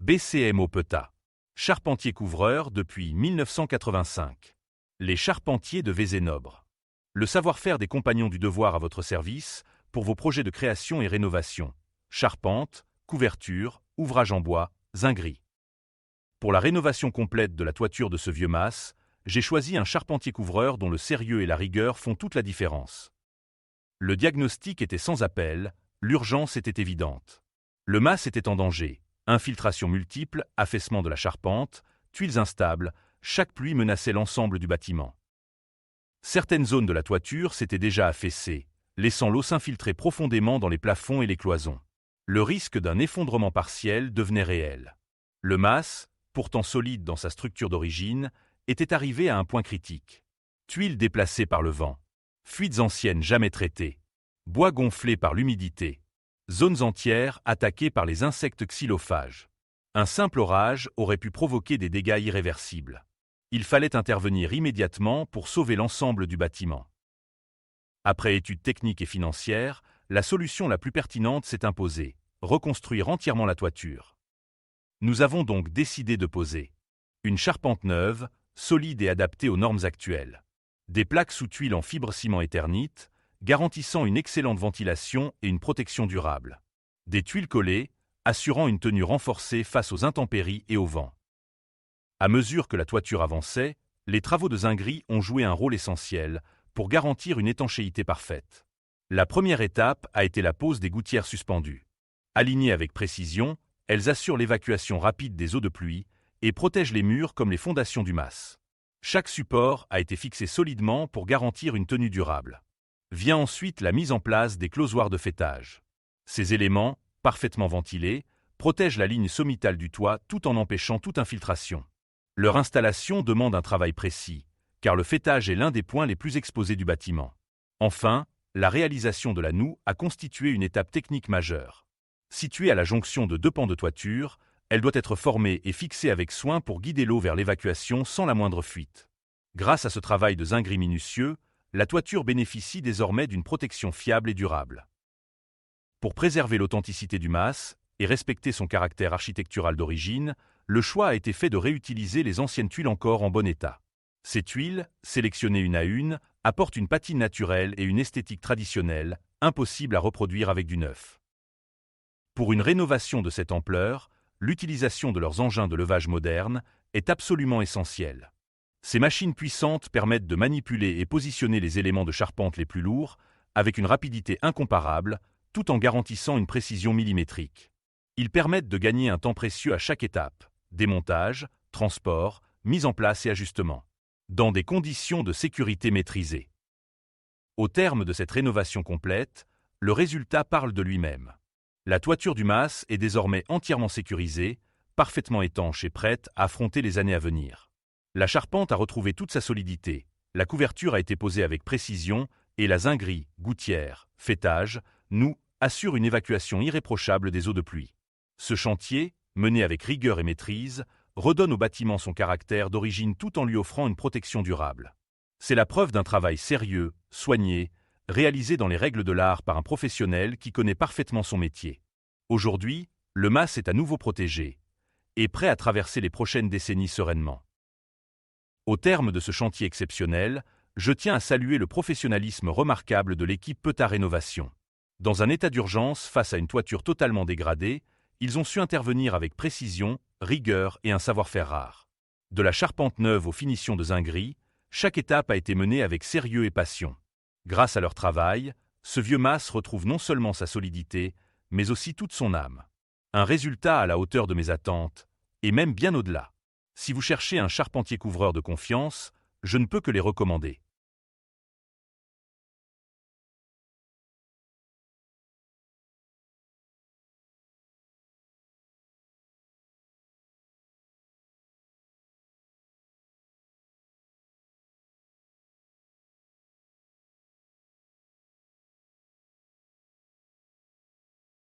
BCMO Peta. Charpentier couvreur depuis 1985. Les charpentiers de Vézénobre. Le savoir-faire des compagnons du devoir à votre service pour vos projets de création et rénovation. Charpente, couverture, ouvrage en bois, zinguerie. Pour la rénovation complète de la toiture de ce vieux mas, j'ai choisi un charpentier couvreur dont le sérieux et la rigueur font toute la différence. Le diagnostic était sans appel, l'urgence était évidente. Le mas était en danger, infiltration multiple, affaissement de la charpente, tuiles instables, chaque pluie menaçait l'ensemble du bâtiment. Certaines zones de la toiture s'étaient déjà affaissées, laissant l'eau s'infiltrer profondément dans les plafonds et les cloisons. Le risque d'un effondrement partiel devenait réel. Le mas, pourtant solide dans sa structure d'origine, était arrivé à un point critique. Tuiles déplacées par le vent, fuites anciennes jamais traitées, bois gonflé par l'humidité, zones entières attaquées par les insectes xylophages. Un simple orage aurait pu provoquer des dégâts irréversibles. Il fallait intervenir immédiatement pour sauver l'ensemble du bâtiment. Après études techniques et financières, la solution la plus pertinente s'est imposée, reconstruire entièrement la toiture. Nous avons donc décidé de poser une charpente neuve, solide et adaptée aux normes actuelles. Des plaques sous tuiles en fibre ciment éternite, garantissant une excellente ventilation et une protection durable. Des tuiles collées, assurant une tenue renforcée face aux intempéries et au vent. À mesure que la toiture avançait, les travaux de zinguerie ont joué un rôle essentiel pour garantir une étanchéité parfaite. La première étape a été la pose des gouttières suspendues. Alignées avec précision, elles assurent l'évacuation rapide des eaux de pluie et protègent les murs comme les fondations du mas. Chaque support a été fixé solidement pour garantir une tenue durable. Vient ensuite la mise en place des closoirs de faîtage. Ces éléments, parfaitement ventilés, protègent la ligne sommitale du toit tout en empêchant toute infiltration. Leur installation demande un travail précis, car le faîtage est l'un des points les plus exposés du bâtiment. Enfin, la réalisation de la noue a constitué une étape technique majeure. Située à la jonction de deux pans de toiture, elle doit être formée et fixée avec soin pour guider l'eau vers l'évacuation sans la moindre fuite. Grâce à ce travail de zinguerie minutieux, la toiture bénéficie désormais d'une protection fiable et durable. Pour préserver l'authenticité du mas et respecter son caractère architectural d'origine, le choix a été fait de réutiliser les anciennes tuiles encore en bon état. Ces tuiles, sélectionnées une à une, apportent une patine naturelle et une esthétique traditionnelle, impossible à reproduire avec du neuf. Pour une rénovation de cette ampleur, l'utilisation de leurs engins de levage modernes est absolument essentielle. Ces machines puissantes permettent de manipuler et positionner les éléments de charpente les plus lourds avec une rapidité incomparable, tout en garantissant une précision millimétrique. Ils permettent de gagner un temps précieux à chaque étape, démontage, transport, mise en place et ajustement, dans des conditions de sécurité maîtrisées. Au terme de cette rénovation complète, le résultat parle de lui-même. La toiture du mas est désormais entièrement sécurisée, parfaitement étanche et prête à affronter les années à venir. La charpente a retrouvé toute sa solidité, la couverture a été posée avec précision et la zinguerie, gouttière, faîtage, noue, assure une évacuation irréprochable des eaux de pluie. Ce chantier, mené avec rigueur et maîtrise, redonne au bâtiment son caractère d'origine tout en lui offrant une protection durable. C'est la preuve d'un travail sérieux, soigné, réalisé dans les règles de l'art par un professionnel qui connaît parfaitement son métier. Aujourd'hui, le mas est à nouveau protégé et prêt à traverser les prochaines décennies sereinement. Au terme de ce chantier exceptionnel, je tiens à saluer le professionnalisme remarquable de l'équipe Peta Rénovation. Dans un état d'urgence face à une toiture totalement dégradée, ils ont su intervenir avec précision, rigueur et un savoir-faire rare. De la charpente neuve aux finitions de zinguerie, chaque étape a été menée avec sérieux et passion. Grâce à leur travail, ce vieux mas retrouve non seulement sa solidité, mais aussi toute son âme. Un résultat à la hauteur de mes attentes, et même bien au-delà. Si vous cherchez un charpentier couvreur de confiance, je ne peux que les recommander.